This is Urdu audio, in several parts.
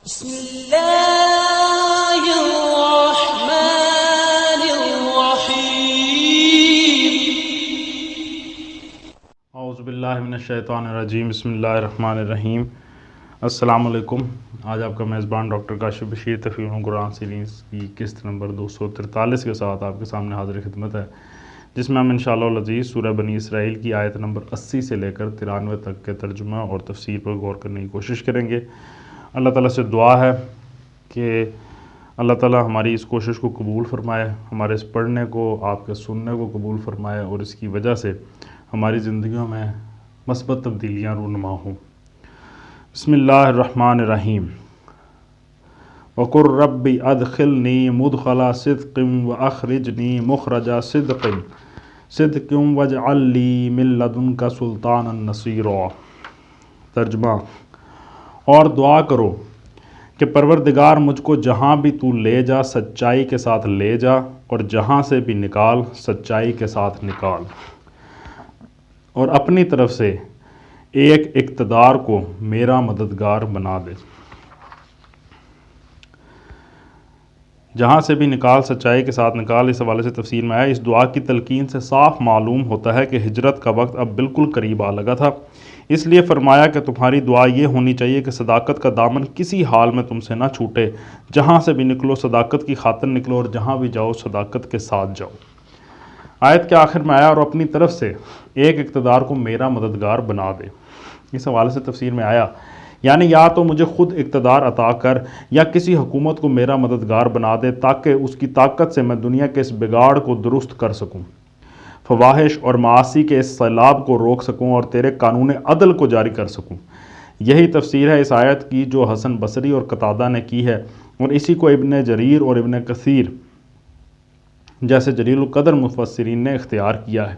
بسم اللہ الرحمن الرحیم۔ اعوذ باللہ من الشیطان الرجیم، بسم اللہ الرحمن الرحیم۔ السلام علیکم۔ آج آپ کا میزبان ڈاکٹر کاشف بشیر تفہیم القرآن سیریز کی قسط نمبر 243 کے ساتھ آپ کے سامنے حاضر خدمت ہے، جس میں ہم انشاءاللہ العزیز سورہ بنی اسرائیل کی آیت نمبر 80 سے لے کر 93 تک کے ترجمہ اور تفسیر پر غور کرنے کی کوشش کریں گے۔ اللہ تعالیٰ سے دعا ہے کہ اللہ تعالیٰ ہماری اس کوشش کو قبول فرمائے، ہمارے اس پڑھنے کو، آپ کے سننے کو قبول فرمائے، اور اس کی وجہ سے ہماری زندگیوں میں مثبت تبدیلیاں رونما ہوں۔ بسم اللہ الرحمن الرحیم۔ وَقُلْ رَبِّ أَدْخِلْنِي مُدْخَلَ صِدْقٍ وَأَخْرِجْنِي مُخْرَجَ صِدْقٍ وَاجْعَلْ لِي مِن لَّدُنْكَ سُلْطَانًا نَصِيرًا۔ ترجمہ: اور دعا کرو کہ پروردگار مجھ کو جہاں بھی تو لے جا سچائی کے ساتھ لے جا، اور جہاں سے بھی نکال سچائی کے ساتھ نکال، اور اپنی طرف سے ایک اقتدار کو میرا مددگار بنا دے۔ جہاں سے بھی نکال سچائی کے ساتھ نکال، اس حوالے سے تفسیر میں آیا، اس دعا کی تلقین سے صاف معلوم ہوتا ہے کہ ہجرت کا وقت اب بالکل قریب آ لگا تھا، اس لیے فرمایا کہ تمہاری دعا یہ ہونی چاہیے کہ صداقت کا دامن کسی حال میں تم سے نہ چھوٹے، جہاں سے بھی نکلو صداقت کی خاطر نکلو، اور جہاں بھی جاؤ صداقت کے ساتھ جاؤ۔ آیت کے آخر میں آیا، اور اپنی طرف سے ایک اقتدار کو میرا مددگار بنا دے۔ اس حوالے سے تفسیر میں آیا، یعنی یا تو مجھے خود اقتدار عطا کر، یا کسی حکومت کو میرا مددگار بنا دے، تاکہ اس کی طاقت سے میں دنیا کے اس بگاڑ کو درست کر سکوں، فواحش اور معاصی کے اس سیلاب کو روک سکوں، اور تیرے قانون عدل کو جاری کر سکوں۔ یہی تفسیر ہے اس آیت کی جو حسن بصری اور قتادہ نے کی ہے، اور اسی کو ابن جریر اور ابن کثیر جیسے جلیل القدر مفسرین نے اختیار کیا ہے،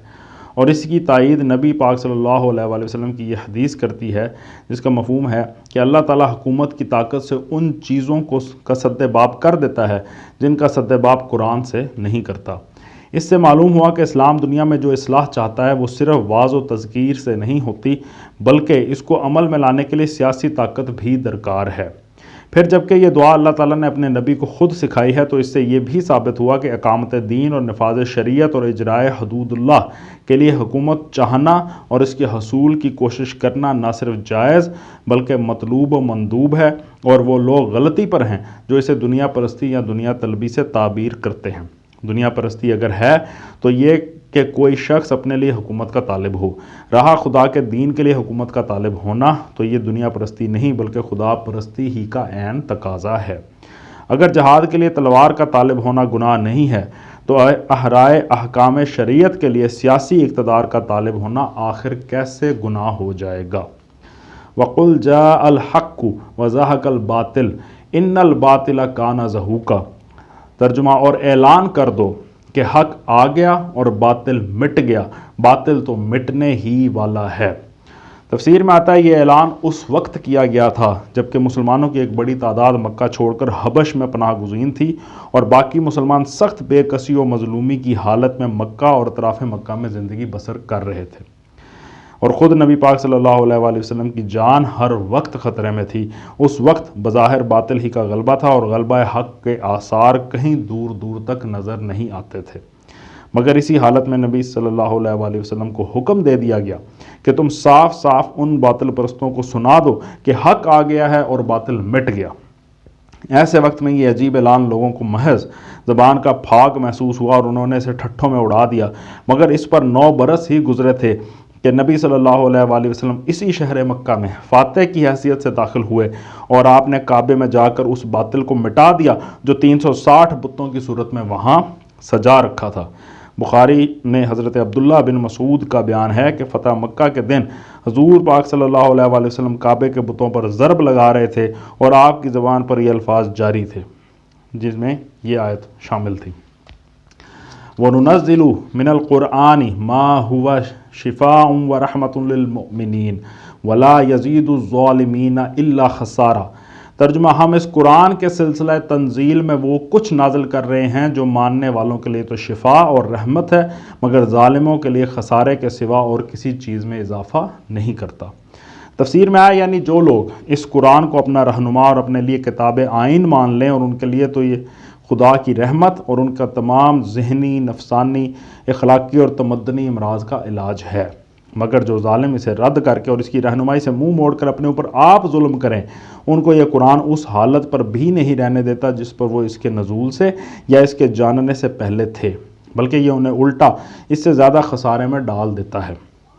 اور اس کی تائید نبی پاک صلی اللہ علیہ وآلہ وسلم کی یہ حدیث کرتی ہے، جس کا مفہوم ہے کہ اللہ تعالیٰ حکومت کی طاقت سے ان چیزوں کا سد باب کر دیتا ہے جن کا سد باب قرآن سے نہیں کرتا۔ اس سے معلوم ہوا کہ اسلام دنیا میں جو اصلاح چاہتا ہے وہ صرف وعظ و تذکیر سے نہیں ہوتی، بلکہ اس کو عمل میں لانے کے لیے سیاسی طاقت بھی درکار ہے۔ پھر جبکہ یہ دعا اللہ تعالیٰ نے اپنے نبی کو خود سکھائی ہے، تو اس سے یہ بھی ثابت ہوا کہ اقامت دین اور نفاذ شریعت اور اجرائے حدود اللہ کے لیے حکومت چاہنا اور اس کے حصول کی کوشش کرنا نہ صرف جائز بلکہ مطلوب و مندوب ہے، اور وہ لوگ غلطی پر ہیں جو اسے دنیا پرستی یا دنیا طلبی سے تعبیر کرتے ہیں۔ دنیا پرستی اگر ہے تو یہ کہ کوئی شخص اپنے لیے حکومت کا طالب ہو، رہا خدا کے دین کے لیے حکومت کا طالب ہونا تو یہ دنیا پرستی نہیں بلکہ خدا پرستی ہی کا عین تقاضا ہے۔ اگر جہاد کے لیے تلوار کا طالب ہونا گناہ نہیں ہے تو احرائے احکام شریعت کے لیے سیاسی اقتدار کا طالب ہونا آخر کیسے گناہ ہو جائے گا؟ وَقُلْ جَاءَ الْحَقُّ وَزَهَقَ الْبَاطِلُ إِنَّ الْبَاطِلَ كَانَ زَهُوقًا۔ ترجمہ: اور اعلان کر دو کہ حق آ گیا اور باطل مٹ گیا، باطل تو مٹنے ہی والا ہے۔ تفسیر میں آتا ہے یہ اعلان اس وقت کیا گیا تھا جبکہ مسلمانوں کی ایک بڑی تعداد مکہ چھوڑ کر حبش میں پناہ گزین تھی، اور باقی مسلمان سخت بے کسی و مظلومی کی حالت میں مکہ اور اطراف مکہ میں زندگی بسر کر رہے تھے، اور خود نبی پاک صلی اللہ علیہ وآلہ وسلم کی جان ہر وقت خطرے میں تھی۔ اس وقت بظاہر باطل ہی کا غلبہ تھا، اور غلبہ حق کے آثار کہیں دور دور تک نظر نہیں آتے تھے، مگر اسی حالت میں نبی صلی اللہ علیہ وآلہ وسلم کو حکم دے دیا گیا کہ تم صاف صاف ان باطل پرستوں کو سنا دو کہ حق آ گیا ہے اور باطل مٹ گیا۔ ایسے وقت میں یہ عجیب اعلان لوگوں کو محض زبان کا پھاگ محسوس ہوا، اور انہوں نے اسے ٹھٹھوں میں اڑا دیا، مگر اس پر 9 برس ہی گزرے تھے کہ نبی صلی اللہ علیہ وآلہ وسلم اسی شہر مکہ میں فاتح کی حیثیت سے داخل ہوئے، اور آپ نے کعبے میں جا کر اس باطل کو مٹا دیا جو 360 بتوں کی صورت میں وہاں سجا رکھا تھا۔ بخاری میں حضرت عبداللہ بن مسعود کا بیان ہے کہ فتح مکہ کے دن حضور پاک صلی اللہ علیہ وآلہ وسلم کعبے کے بتوں پر ضرب لگا رہے تھے، اور آپ کی زبان پر یہ الفاظ جاری تھے جس میں یہ آیت شامل تھی: وَنُنَزِّلُ مِنَ الْقُرْآنِ مَا هُوَ شِفَاءٌ وَرَحْمَةٌ لِّلْمُؤْمِنِينَ وَلَا يَزِيدُ الظَّالِمِينَ إِلَّا خَسَارًا۔ ترجمہ: ہم اس قرآن کے سلسلہ تنزیل میں وہ کچھ نازل کر رہے ہیں جو ماننے والوں کے لیے تو شفا اور رحمت ہے، مگر ظالموں کے لیے خسارے کے سوا اور کسی چیز میں اضافہ نہیں کرتا۔ تفسیر میں آیا یعنی جو لوگ اس قرآن کو اپنا رہنما اور اپنے لیے کتاب آئین مان لیں، اور ان کے لیے تو یہ خدا کی رحمت اور ان کا تمام ذہنی، نفسانی، اخلاقی اور تمدنی امراض کا علاج ہے، مگر جو ظالم اسے رد کر کے اور اس کی رہنمائی سے منہ موڑ کر اپنے اوپر آپ ظلم کریں، ان کو یہ قرآن اس حالت پر بھی نہیں رہنے دیتا جس پر وہ اس کے نزول سے یا اس کے جاننے سے پہلے تھے، بلکہ یہ انہیں الٹا اس سے زیادہ خسارے میں ڈال دیتا ہے۔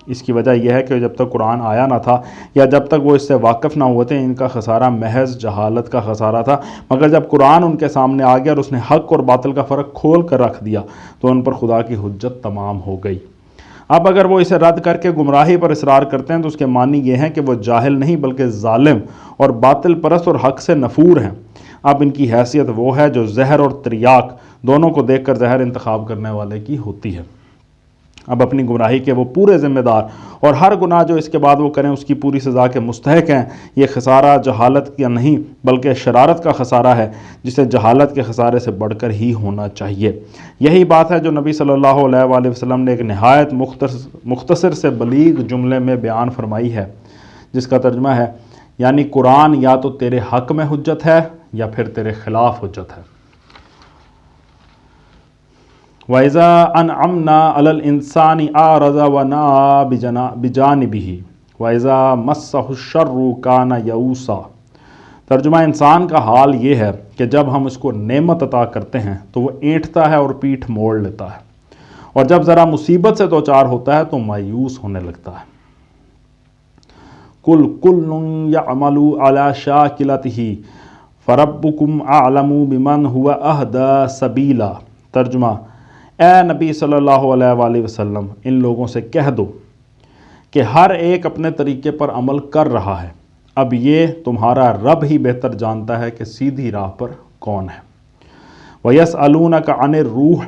اس کی وجہ یہ ہے کہ جب تک قرآن آیا نہ تھا یا جب تک وہ اس سے واقف نہ ہوئے تھے، ان کا خسارہ محض جہالت کا خسارہ تھا، مگر جب قرآن ان کے سامنے آ گیا اور اس نے حق اور باطل کا فرق کھول کر رکھ دیا تو ان پر خدا کی حجت تمام ہو گئی۔ اب اگر وہ اسے رد کر کے گمراہی پر اصرار کرتے ہیں تو اس کے معنی یہ ہیں کہ وہ جاہل نہیں بلکہ ظالم اور باطل پرست اور حق سے نفور ہیں۔ اب ان کی حیثیت وہ ہے جو زہر اور تریاک دونوں کو دیکھ کر زہر انتخاب کرنے والے کی ہوتی ہے۔ اب اپنی گمراہی کے وہ پورے ذمہ دار اور ہر گناہ جو اس کے بعد وہ کریں اس کی پوری سزا کے مستحق ہیں۔ یہ خسارہ جہالت کا نہیں بلکہ شرارت کا خسارہ ہے، جسے جہالت کے خسارے سے بڑھ کر ہی ہونا چاہیے۔ یہی بات ہے جو نبی صلی اللہ علیہ وآلہ وسلم نے ایک نہایت مختصر سے بلیغ جملے میں بیان فرمائی ہے، جس کا ترجمہ ہے یعنی قرآن یا تو تیرے حق میں حجت ہے یا پھر تیرے خلاف حجت ہے۔ وَإِذَا أَنْعَمْنَا عَلَى الْإِنسَانِ أَعْرَضَ وَنَأَىٰ بِجَانِبِهِ وَإِذَا مَسَّهُ الشَّرُّ كَانَ يَئُوسًا۔ ترجمہ انسان کا حال یہ ہے کہ جب ہم اس کو نعمت عطا کرتے ہیں تو وہ اینٹتا ہے اور پیٹھ موڑ لیتا ہے، اور جب ذرا مصیبت سے دوچار ہوتا ہے تو مایوس ہونے لگتا ہے۔ قُلْ كُلٌّ يَعْمَلُ عَلَىٰ شَاكِلَتِهِ فَرَبُّكُمْ أَعْلَمُ بِمَنْ هُوَ أَهْدَىٰ سَبِيلًا۔ ترجمہ اے نبی صلی اللہ علیہ وآلہ وسلم، ان لوگوں سے کہہ دو کہ ہر ایک اپنے طریقے پر عمل کر رہا ہے، اب یہ تمہارا رب ہی بہتر جانتا ہے کہ سیدھی راہ پر کون ہے۔ وَيَسْأَلُونَكَ عَنِ الرُّوحِ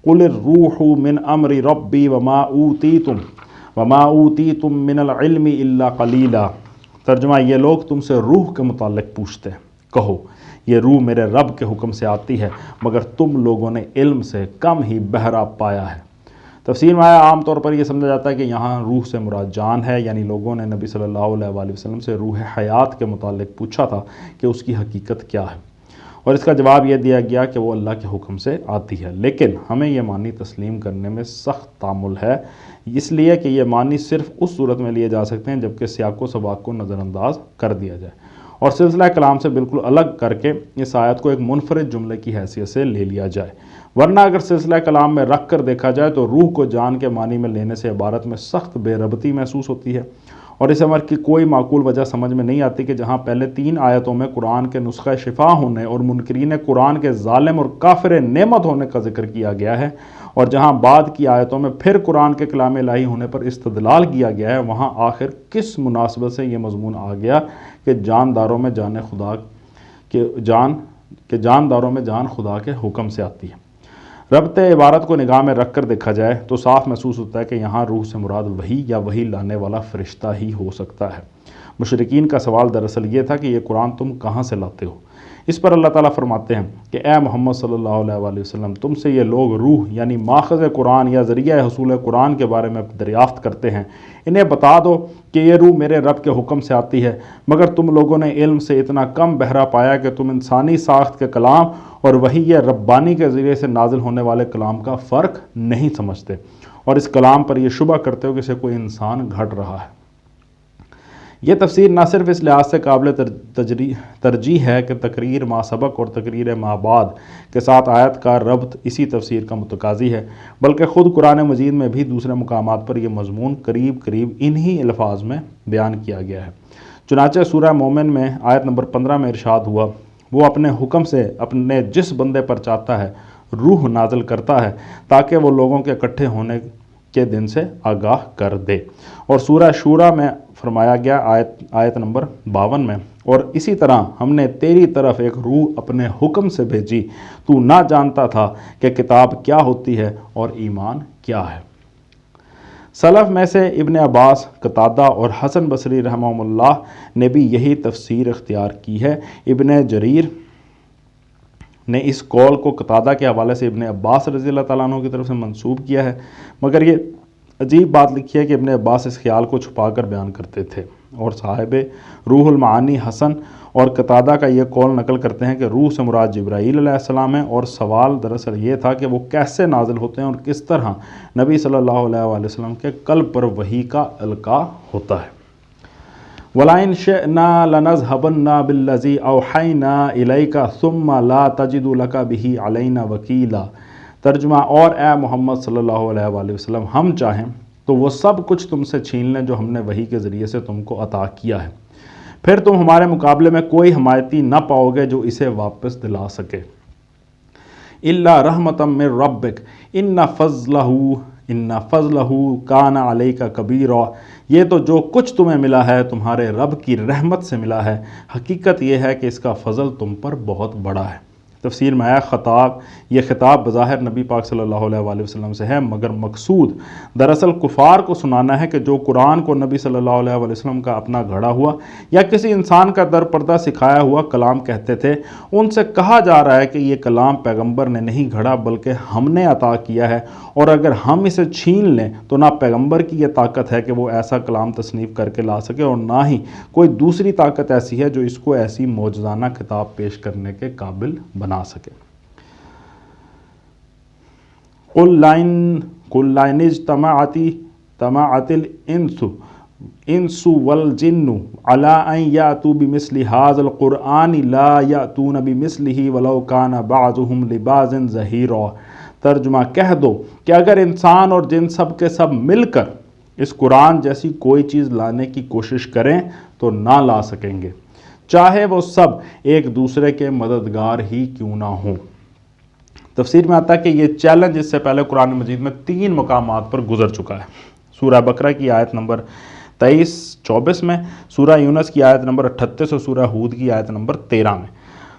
قُلِ الرُّوحُ مِنْ أَمْرِ رَبِّي وَمَا أُوتِيتُم مِّنَ الْعِلْمِ إِلَّا قَلِيلًا۔ ترجمہ یہ لوگ تم سے روح کے متعلق پوچھتے ہیں، کہو یہ روح میرے رب کے حکم سے آتی ہے، مگر تم لوگوں نے علم سے کم ہی بہرا پایا ہے۔ تفسیر میں آیا عام طور پر یہ سمجھا جاتا ہے کہ یہاں روح سے مراد جان ہے، یعنی لوگوں نے نبی صلی اللہ علیہ وآلہ وسلم سے روح حیات کے متعلق پوچھا تھا کہ اس کی حقیقت کیا ہے، اور اس کا جواب یہ دیا گیا کہ وہ اللہ کے حکم سے آتی ہے، لیکن ہمیں یہ معنی تسلیم کرنے میں سخت تعامل ہے، اس لیے کہ یہ معنی صرف اس صورت میں لیے جا سکتے ہیں جبکہ سیاق و سباق کو نظر انداز کر دیا جائے اور سلسلہ کلام سے بالکل الگ کر کے اس آیت کو ایک منفرد جملے کی حیثیت سے لے لیا جائے، ورنہ اگر سلسلہ کلام میں رکھ کر دیکھا جائے تو روح کو جان کے معنی میں لینے سے عبارت میں سخت بے ربطی محسوس ہوتی ہے، اور اس امر کی کوئی معقول وجہ سمجھ میں نہیں آتی کہ جہاں پہلے 3 آیتوں میں قرآن کے نسخہ شفا ہونے اور منکرین قرآن کے ظالم اور کافر نعمت ہونے کا ذکر کیا گیا ہے، اور جہاں بعد کی آیتوں میں پھر قرآن کے کلام الہی ہونے پر استدلال کیا گیا ہے، وہاں آخر کس مناسبت سے یہ مضمون آ گیا کہ جانداروں میں جان خدا کے حکم سے آتی ہے۔ ربط عبارت کو نگاہ میں رکھ کر دیکھا جائے تو صاف محسوس ہوتا ہے کہ یہاں روح سے مراد وحی یا وحی لانے والا فرشتہ ہی ہو سکتا ہے۔ مشرکین کا سوال دراصل یہ تھا کہ یہ قرآن تم کہاں سے لاتے ہو؟ اس پر اللہ تعالیٰ فرماتے ہیں کہ اے محمد صلی اللہ علیہ وآلہ وسلم، تم سے یہ لوگ روح یعنی ماخذ قرآن یا ذریعہ حصول قرآن کے بارے میں دریافت کرتے ہیں، انہیں بتا دو کہ یہ روح میرے رب کے حکم سے آتی ہے، مگر تم لوگوں نے علم سے اتنا کم بہرا پایا کہ تم انسانی ساخت کے کلام اور وحی ربانی کے ذریعے سے نازل ہونے والے کلام کا فرق نہیں سمجھتے، اور اس کلام پر یہ شبہ کرتے ہو کہ اسے کوئی انسان گھڑ رہا ہے۔ یہ تفسیر نہ صرف اس لحاظ سے قابل ترجیح ہے کہ تقریر ما سبق اور تقریر ما بعد کے ساتھ آیت کا ربط اسی تفسیر کا متقاضی ہے، بلکہ خود قرآن مجید میں بھی دوسرے مقامات پر یہ مضمون قریب انہی الفاظ میں بیان کیا گیا ہے۔ چنانچہ سورہ مومن میں آیت نمبر 15 میں ارشاد ہوا، وہ اپنے حکم سے اپنے جس بندے پر چاہتا ہے روح نازل کرتا ہے تاکہ وہ لوگوں کے اکٹھے ہونے کے دن سے آگاہ کر دے، اور سورہ شورا میں فرمایا گیا آیت نمبر 52 میں، اور اسی طرح ہم نے تیری طرف ایک روح اپنے حکم سے بھیجی، تو نہ جانتا تھا کہ کتاب کیا ہوتی ہے اور ایمان کیا ہے۔ سلف میں سے ابن عباس، قتادہ اور حسن بصری رحمہم اللہ نے بھی یہی تفسیر اختیار کی ہے۔ ابن جریر نے اس قول کو قتادہ کے حوالے سے ابن عباس رضی اللہ تعالیٰ عنہ کی طرف سے منسوب کیا ہے، مگر یہ عجیب بات لکھی ہے کہ ابن عباس اس خیال کو چھپا کر بیان کرتے تھے۔ اور صاحب روح المعانی حسن اور قتادہ کا یہ قول نقل کرتے ہیں کہ روح سے مراد جبرائیل علیہ السلام ہے، اور سوال دراصل یہ تھا کہ وہ کیسے نازل ہوتے ہیں اور کس طرح نبی صلی اللہ علیہ وآلہ وسلم کے قلب پر وحی کا القاء ہوتا ہے۔ وَلَئِن شِئْنَا لَنَذْهَبَنَّ بِالَّذِي أَوْحَيْنَا إِلَيْكَ ثُمَّ لَا تَجِدُ لَكَ بِهِ عَلَيْنَا وَكِيلًا۔ ترجمہ، اور اے محمد صلی اللہ علیہ وآلہ وسلم، ہم چاہیں تو وہ سب کچھ تم سے چھین لیں جو ہم نے وحی کے ذریعے سے تم کو عطا کیا ہے، پھر تم ہمارے مقابلے میں کوئی حمایتی نہ پاؤ گے جو اسے واپس دلا سکے۔ إِلَّا رَحْمَةً مِّن رَبِّكَ إِنَّ فَضْلَهُ كَانَ عَلَيْكَ كَبِيرًا۔ یہ تو جو کچھ تمہیں ملا ہے تمہارے رب کی رحمت سے ملا ہے، حقیقت یہ ہے کہ اس کا فضل تم پر بہت بڑا ہے۔ تفسیر میں آیا یہ خطاب بظاہر نبی پاک صلی اللہ علیہ وآلہ وسلم سے ہے، مگر مقصود دراصل کفار کو سنانا ہے کہ جو قرآن کو نبی صلی اللہ علیہ وآلہ وسلم کا اپنا گھڑا ہوا یا کسی انسان کا در پردہ سکھایا ہوا کلام کہتے تھے، ان سے کہا جا رہا ہے کہ یہ کلام پیغمبر نے نہیں گھڑا بلکہ ہم نے عطا کیا ہے، اور اگر ہم اسے چھین لیں تو نہ پیغمبر کی یہ طاقت ہے کہ وہ ایسا کلام تصنیف کر کے لا سکے، اور نہ ہی کوئی دوسری طاقت ایسی ہے جو اس کو ایسی معجزانہ کتاب پیش کرنے کے قابل بنا سکے۔ قُلْ لَئِنِ اجْتَمَعَتِ الْإِنسُ وَالْجِنُّ عَلَىٰ أَن يَأْتُوا بِمِثْلِ هَٰذَا الْقُرْآنِ لَا يَأْتُونَ بِمِثْلِهِ وَلَوْ كَانَ بَعْضُهُمْ لِبَعْضٍ ظَهِيرًا۔ ترجمہ، کہہ دو کہ اگر انسان اور جن سب کے سب مل کر اس قرآن جیسی کوئی چیز لانے کی کوشش کریں تو نہ لا سکیں گے، چاہے وہ سب ایک دوسرے کے مددگار ہی کیوں نہ ہوں۔ تفسیر میں آتا ہے کہ یہ چیلنج اس سے پہلے قرآن مجید میں 3 مقامات پر گزر چکا ہے۔ سورہ بقرہ کی آیت نمبر 23-24 میں، سورہ یونس کی آیت نمبر 38 اور سورہ ہود کی آیت نمبر 13 میں،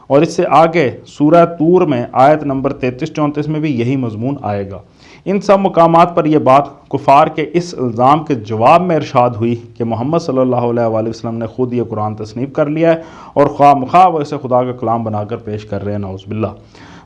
اور اس سے آگے سورہ طور میں آیت نمبر 33-34 میں بھی یہی مضمون آئے گا۔ ان سب مقامات پر یہ بات کفار کے اس الزام کے جواب میں ارشاد ہوئی کہ محمد صلی اللہ علیہ وآلہ وسلم نے خود یہ قرآن تصنیف کر لیا ہے اور خواہ مخواہ وہ اسے خدا کا کلام بنا کر پیش کر رہے ہیں، نعوذ باللہ۔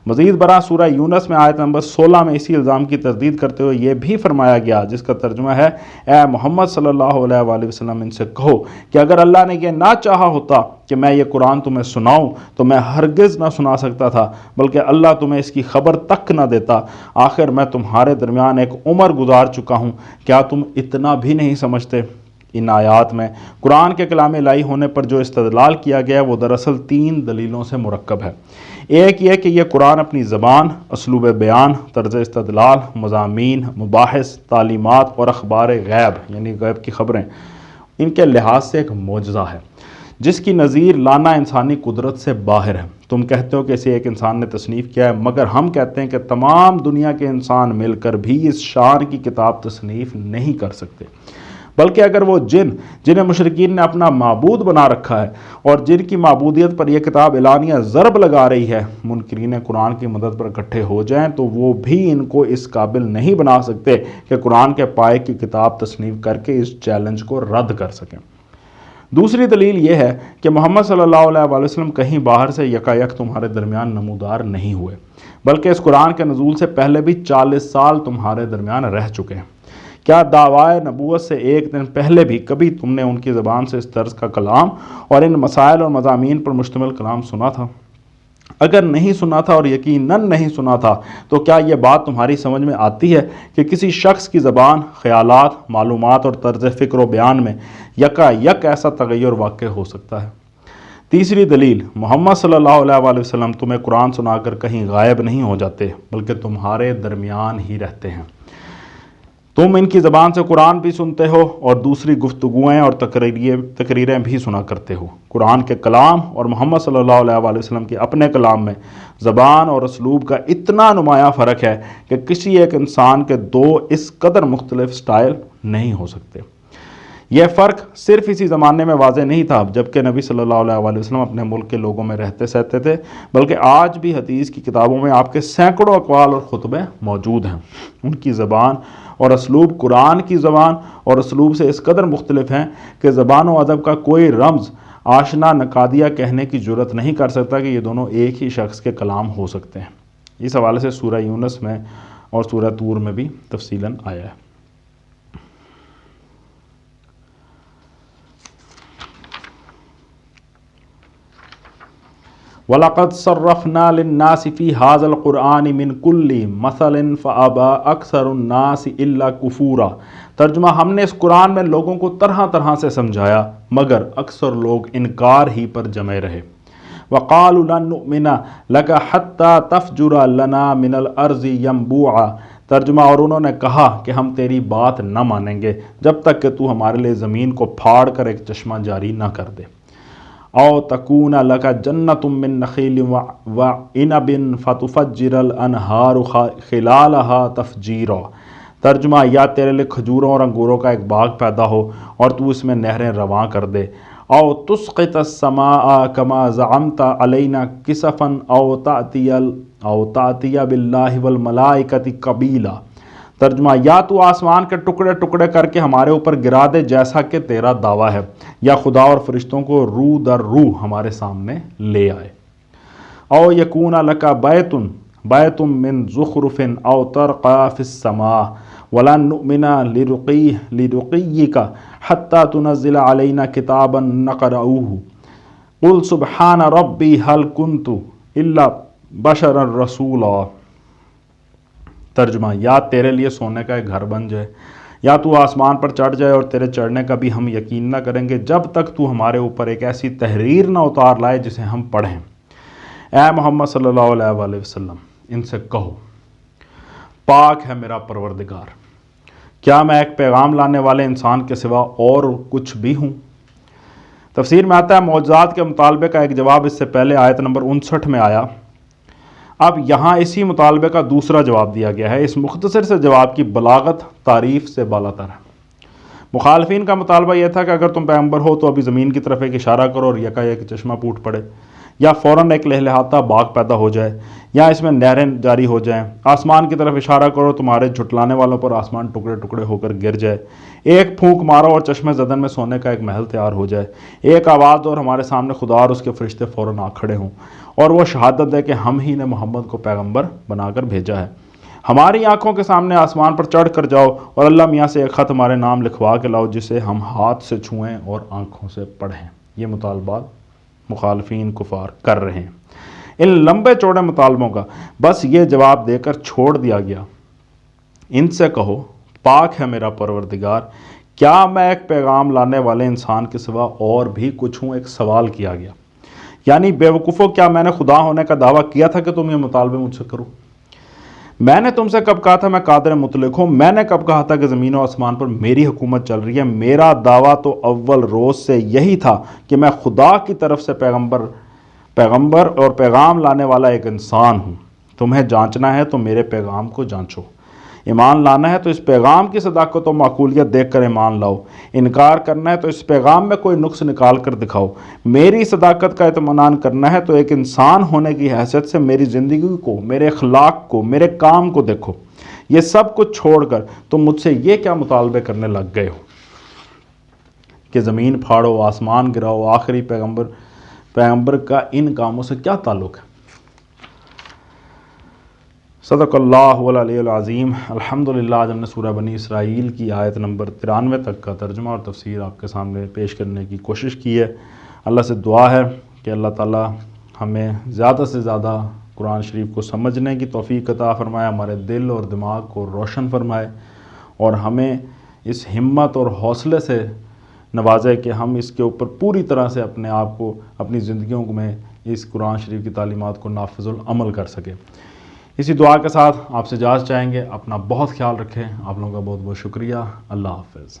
مزید برآں سورہ یونس میں آیت نمبر 16 میں اسی الزام کی تردید کرتے ہوئے یہ بھی فرمایا گیا، جس کا ترجمہ ہے، اے محمد صلی اللہ علیہ وآلہ وسلم، ان سے کہو کہ اگر اللہ نے یہ نہ چاہا ہوتا کہ میں یہ قرآن تمہیں سناؤں تو میں ہرگز نہ سنا سکتا تھا، بلکہ اللہ تمہیں اس کی خبر تک نہ دیتا۔ آخر میں تمہارے درمیان ایک عمر گزار چکا ہوں، کیا تم اتنا بھی نہیں سمجھتے؟ ان آیات میں قرآن کے کلام الہی ہونے پر جو استدلال کیا گیا ہے وہ دراصل 3 دلیلوں سے مرکب ہے۔ ایک یہ کہ یہ قرآن اپنی زبان، اسلوب بیان، طرز استدلال، مضامین، مباحث، تعلیمات اور اخبار غیب یعنی غیب کی خبریں، ان کے لحاظ سے ایک معجزہ ہے جس کی نظیر لانا انسانی قدرت سے باہر ہے۔ تم کہتے ہو کہ اسے ایک انسان نے تصنیف کیا ہے، مگر ہم کہتے ہیں کہ تمام دنیا کے انسان مل کر بھی اس شان کی کتاب تصنیف نہیں کر سکتے، بلکہ اگر وہ جنہیں مشرکین نے اپنا معبود بنا رکھا ہے اور جن کی معبودیت پر یہ کتاب اعلانیہ ضرب لگا رہی ہے، منکرین قرآن کی مدد پر اکٹھے ہو جائیں تو وہ بھی ان کو اس قابل نہیں بنا سکتے کہ قرآن کے پائے کی کتاب تصنیف کر کے اس چیلنج کو رد کر سکیں۔ دوسری دلیل یہ ہے کہ محمد صلی اللہ علیہ وآلہ وسلم کہیں باہر سے یکایک تمہارے درمیان نمودار نہیں ہوئے، بلکہ اس قرآن کے نزول سے پہلے بھی 40 سال تمہارے درمیان رہ چکے ہیں۔ کیا دعویٰ نبوت سے ایک دن پہلے بھی کبھی تم نے ان کی زبان سے اس طرز کا کلام اور ان مسائل اور مضامین پر مشتمل کلام سنا تھا؟ اگر نہیں سنا تھا اور یقیناً نہیں سنا تھا تو کیا یہ بات تمہاری سمجھ میں آتی ہے کہ کسی شخص کی زبان، خیالات، معلومات اور طرز فکر و بیان میں یکایک ایسا تغیر واقع ہو سکتا ہے؟ تیسری دلیل، محمد صلی اللہ علیہ وآلہ وسلم تمہیں قرآن سنا کر کہیں غائب نہیں ہو جاتے بلکہ تمہارے درمیان ہی رہتے ہیں۔ تم ان کی زبان سے قرآن بھی سنتے ہو اور دوسری گفتگویں اور تقریریں بھی سنا کرتے ہو۔ قرآن کے کلام اور محمد صلی اللہ علیہ وآلہ وسلم کے اپنے کلام میں زبان اور اسلوب کا اتنا نمایاں فرق ہے کہ کسی ایک انسان کے 2 اس قدر مختلف سٹائل نہیں ہو سکتے۔ یہ فرق صرف اسی زمانے میں واضح نہیں تھا جبکہ نبی صلی اللہ علیہ وآلہ وسلم اپنے ملک کے لوگوں میں رہتے سہتے تھے، بلکہ آج بھی حدیث کی کتابوں میں آپ کے سینکڑوں اقوال اور خطبے موجود ہیں۔ ان کی زبان اور اسلوب قرآن کی زبان اور اسلوب سے اس قدر مختلف ہیں کہ زبان و ادب کا کوئی رمز آشنا نقادیہ کہنے کی جرت نہیں کر سکتا کہ یہ دونوں ایک ہی شخص کے کلام ہو سکتے ہیں۔ اس حوالے سے سورہ یونس میں اور سورہ طور میں بھی تفصیلاً آیا ہے۔ وَلَقَدْ صَرَّفْنَا لِلنَّاسِ فِي هَذَا الْقُرْآنِ مِنْ كُلِّ مَثَلٍ فَأَبَى أَكْثَرُ النَّاسِ إِلَّا كُفُورًا۔ ترجمہ، ہم نے اس قرآن میں لوگوں کو طرح طرح سے سمجھایا مگر اکثر لوگ انکار ہی پر جمے رہے۔ وَقَالُوا لَن نُؤْمِنَ لَكَ حَتَّى تَفْجُرَ لَنَا مِنَ الْأَرْضِ يَنبُوعًا۔ ترجمہ، اور انہوں نے کہا کہ ہم تیری بات نہ مانیں گے جب تک کہ تو ہمارے لیے زمین کو پھاڑ کر ایک چشمہ جاری نہ کر دے۔ او تکون لک جنۃ من نخیل وعنب فتفجر الانہار خلالها تفجیرا۔ ترجمہ، یا تیرے لیے کھجوروں اور انگوروں کا ایک باغ پیدا ہو اور تو اس میں نہریں رواں کر دے۔ او تسقط السماء کما زعمت علینا کسفا او تأتی باللہ والملائکۃ قبیلا۔ ترجمہ، یا تو آسمان کے ٹکڑے ٹکڑے کر کے ہمارے اوپر گرا دے جیسا کہ تیرا دعویٰ ہے، یا خدا اور فرشتوں کو روح در روح ہمارے سامنے لے آئے۔ او یکون لک بیت من زخرف او ترقی فی السماء ولن نؤمن لرقیک حتی تنزل علینا کتابا نقرؤہ قل سبحان ربی هل کنت الا بشرا رسولا۔ ترجمہ، یا تیرے لیے سونے کا ایک گھر بن جائے یا تو آسمان پر چڑھ جائے اور تیرے چڑھنے کا بھی ہم یقین نہ کریں گے جب تک تو ہمارے اوپر ایک ایسی تحریر نہ اتار لائے جسے ہم پڑھیں۔ اے محمد صلی اللہ علیہ وآلہ وسلم، ان سے کہو پاک ہے میرا پروردگار، کیا میں ایک پیغام لانے والے انسان کے سوا اور کچھ بھی ہوں؟ تفسیر میں آتا ہے معجزات کے مطالبے کا ایک جواب اس سے پہلے آیت نمبر 59 میں آیا، اب یہاں اسی مطالبے کا دوسرا جواب دیا گیا ہے۔ اس مختصر سے جواب کی بلاغت تعریف سے بالاتر ہے۔ مخالفین کا مطالبہ یہ تھا کہ اگر تم پیغمبر ہو تو ابھی زمین کی طرف ایک اشارہ کرو اور یکایک چشمہ پھوٹ پڑے، یا فوراً ایک لہلہاتا باغ پیدا ہو جائے، یا اس میں نہریں جاری ہو جائیں۔ آسمان کی طرف اشارہ کرو، تمہارے جھٹلانے والوں پر آسمان ٹکڑے ٹکڑے ہو کر گر جائے۔ ایک پھونک مارو اور چشمے زدن میں سونے کا ایک محل تیار ہو جائے۔ ایک آواز دو اور ہمارے سامنے خدا اور اس کے فرشتے فوراً آ کھڑے ہوں، اور وہ شہادت دے کہ ہم ہی نے محمد کو پیغمبر بنا کر بھیجا ہے۔ ہماری آنکھوں کے سامنے آسمان پر چڑھ کر جاؤ اور اللہ میاں سے ایک خط ہمارے نام لکھوا کے لاؤ جسے ہم ہاتھ سے چھوئیں اور آنکھوں سے پڑھیں۔ یہ مطالبات مخالفین کفار کر رہے ہیں۔ ان لمبے چوڑے مطالبوں کا بس یہ جواب دے کر چھوڑ دیا گیا، ان سے کہو پاک ہے میرا پروردگار، کیا میں ایک پیغام لانے والے انسان کے سوا اور بھی کچھ ہوں؟ ایک سوال کیا گیا، یعنی بے وقوفو، کیا میں نے خدا ہونے کا دعویٰ کیا تھا کہ تم یہ مطالبے مجھ سے کرو؟ میں نے تم سے کب کہا تھا میں قادر مطلق ہوں؟ میں نے کب کہا تھا کہ زمین و آسمان پر میری حکومت چل رہی ہے؟ میرا دعویٰ تو اول روز سے یہی تھا کہ میں خدا کی طرف سے پیغمبر اور پیغام لانے والا ایک انسان ہوں۔ تمہیں جانچنا ہے تو میرے پیغام کو جانچو، ایمان لانا ہے تو اس پیغام کی صداقت و معقولیت دیکھ کر ایمان لاؤ، انکار کرنا ہے تو اس پیغام میں کوئی نقص نکال کر دکھاؤ، میری صداقت کا اطمینان کرنا ہے تو ایک انسان ہونے کی حیثیت سے میری زندگی کو، میرے اخلاق کو، میرے کام کو دیکھو۔ یہ سب کچھ چھوڑ کر تم مجھ سے یہ کیا مطالبے کرنے لگ گئے ہو کہ زمین پھاڑو، آسمان گراؤ؟ آخری پیغمبر کا ان کاموں سے کیا تعلق ہے؟ صدق اللہ العلی العظیم۔ الحمدللہ، آج ہم نے سورہ بنی اسرائیل کی آیت نمبر 93 تک کا ترجمہ اور تفسیر آپ کے سامنے پیش کرنے کی کوشش کی ہے۔ اللہ سے دعا ہے کہ اللہ تعالی ہمیں زیادہ سے زیادہ قرآن شریف کو سمجھنے کی توفیق عطا فرمائے، ہمارے دل اور دماغ کو روشن فرمائے، اور ہمیں اس ہمت اور حوصلے سے نوازے کہ ہم اس کے اوپر پوری طرح سے اپنے آپ کو، اپنی زندگیوں میں اس قرآن شریف کی تعلیمات کو نافذ العمل کر سکے۔ اسی دعا کے ساتھ آپ سے اجازت چاہیں گے۔ اپنا بہت خیال رکھیں۔ آپ لوگوں کا بہت بہت شکریہ۔ اللہ حافظ۔